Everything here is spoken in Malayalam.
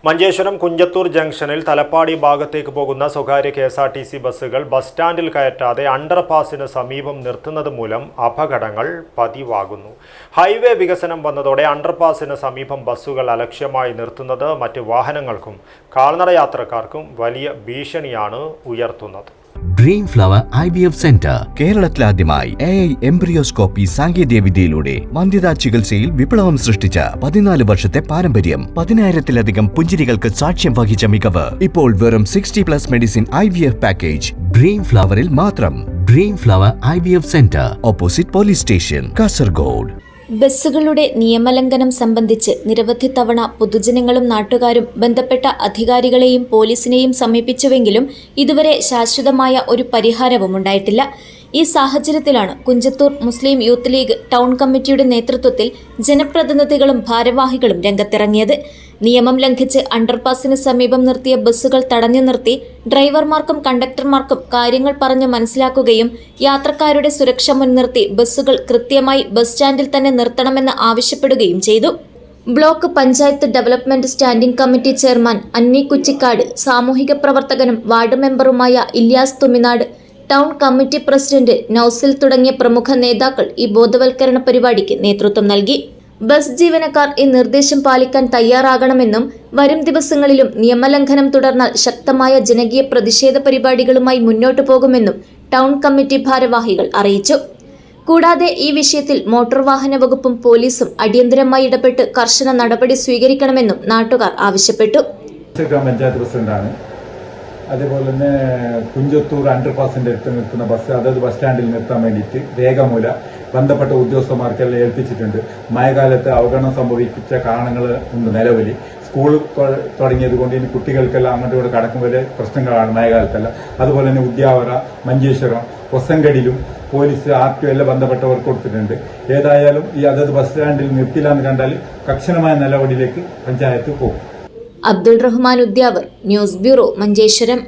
മഞ്ചേശ്വരം കുഞ്ചത്തൂർ ജംഗ്ഷനിൽ തലപ്പാടി ഭാഗത്തേക്ക് പോകുന്ന സ്വകാര്യ KSRTC ബസ്സുകൾ ബസ് സ്റ്റാൻഡിൽ കയറ്റാതെ അണ്ടർപാസിന് സമീപം നിർത്തുന്നത് മൂലം അപകടങ്ങൾ പതിവാകുന്നു. ഹൈവേ വികസനം വന്നതോടെ അണ്ടർപാസിന് സമീപം ബസ്സുകൾ അലക്ഷ്യമായി നിർത്തുന്നത് മറ്റ് വാഹനങ്ങൾക്കും കാൽനട യാത്രക്കാർക്കും വലിയ ഭീഷണിയാണ് ഉയർത്തുന്നത്. ഡ്രീം ഫ്ലവർ IVF സെന്റർ കേരളത്തിലാദ്യമായി AI എംബ്രിയോസ്കോപ്പി സാങ്കേതികവിദ്യയിലൂടെ വന്ധ്യതാ ചികിത്സയിൽ വിപ്ലവം സൃഷ്ടിച്ച 14 വർഷത്തെ പാരമ്പര്യം, 10,000-ലധികം പുഞ്ചിരികൾക്ക് സാക്ഷ്യം വഹിച്ച മികവ്. ഇപ്പോൾ വെറും 60+ മെഡിസിൻ IVF പാക്കേജ് ഡ്രീം ഫ്ലവറിൽ മാത്രം. Dream flower IVF centre, opposite police station, Kasaragod. ബസ്സുകളുടെ നിയമലംഘനം സംബന്ധിച്ച് നിരവധി തവണ പൊതുജനങ്ങളും നാട്ടുകാരും ബന്ധപ്പെട്ട അധികാരികളെയും പോലീസിനെയും സമീപിച്ചുവെങ്കിലും ഇതുവരെ ശാശ്വതമായ ഒരു പരിഹാരവും ഉണ്ടായിട്ടില്ല. ഈ സാഹചര്യത്തിലാണ് കുഞ്ചത്തൂർ മുസ്ലിം യൂത്ത് ലീഗ് ടൗൺ കമ്മിറ്റിയുടെ നേതൃത്വത്തിൽ ജനപ്രതിനിധികളും ഭാരവാഹികളും രംഗത്തിറങ്ങിയത്. നിയമം ലംഘിച്ച് അണ്ടർപാസിന് സമീപം നിർത്തിയ ബസ്സുകൾ തടഞ്ഞു നിർത്തി ഡ്രൈവർമാർക്കും കണ്ടക്ടർമാർക്കും കാര്യങ്ങൾ പറഞ്ഞ് മനസ്സിലാക്കുകയും യാത്രക്കാരുടെ സുരക്ഷ മുൻനിർത്തി ബസ്സുകൾ കൃത്യമായി ബസ് സ്റ്റാൻഡിൽ തന്നെ നിർത്തണമെന്ന് ആവശ്യപ്പെടുകയും ചെയ്തു. Block panchayat development standing committee chairman Anni Kuchikkad, സാമൂഹിക പ്രവർത്തകനും വാർഡ് മെമ്പറുമായ Ilyas Thuminad, town committee president Nausil തുടങ്ങിയ പ്രമുഖ നേതാക്കൾ ഈ ബോധവൽക്കരണ പരിപാടിക്ക് നേതൃത്വം നൽകി. ബസ് ജീവനക്കാർ ഈ നിർദ്ദേശം പാലിക്കാൻ തയ്യാറാകണമെന്നും വരും ദിവസങ്ങളിലും നിയമലംഘനം തുടർന്നാൽ ശക്തമായ ജനകീയ പ്രതിഷേധ പരിപാടികളുമായി മുന്നോട്ടു പോകുമെന്നും ടൗൺ കമ്മിറ്റി ഭാരവാഹികൾ അറിയിച്ചു. കൂടാതെ ഈ വിഷയത്തിൽ മോട്ടോർ വാഹന വകുപ്പും പോലീസും അടിയന്തരമായി ഇടപെട്ട് കർശന നടപടി സ്വീകരിക്കണമെന്നും നാട്ടുകാർ ആവശ്യപ്പെട്ടു. അതേപോലെ തന്നെ കുഞ്ചത്തൂർ അണ്ടർപാസിന്റെ അടുത്ത് നിൽക്കുന്ന ബസ് അതായത് ബസ് സ്റ്റാൻഡിൽ നിർത്താൻ വേണ്ടിയിട്ട് രേഖമൂല ബന്ധപ്പെട്ട ഉദ്യോഗസ്ഥന്മാർക്കെല്ലാം ഏൽപ്പിച്ചിട്ടുണ്ട്. മഴക്കാലത്ത് അവഗണന സംഭവിച്ച കാരണങ്ങൾ ഉണ്ട്. നിലവിൽ സ്കൂൾ തുടങ്ങിയത് കൊണ്ട് ഇനി കുട്ടികൾക്കെല്ലാം അങ്ങോട്ടും ഇവിടെ കടക്കും വരെ പ്രശ്നങ്ങളാണ് മഴക്കാലത്തെല്ലാം. അതുപോലെ തന്നെ ഉദ്യാവര, മഞ്ചേശ്വരം, കൊസങ്കടിയിലും പോലീസ് RTO എല്ലാം ബന്ധപ്പെട്ടവർ കൊടുത്തിട്ടുണ്ട്. ഏതായാലും ഈ അതത് ബസ് സ്റ്റാൻഡിൽ നിർത്തില്ല എന്ന് കണ്ടാൽ കർശനമായ നടപടിയിലേക്ക് പഞ്ചായത്ത് പോകും. Abdul Rahman Udyavar, news bureau, Manjeshwaram.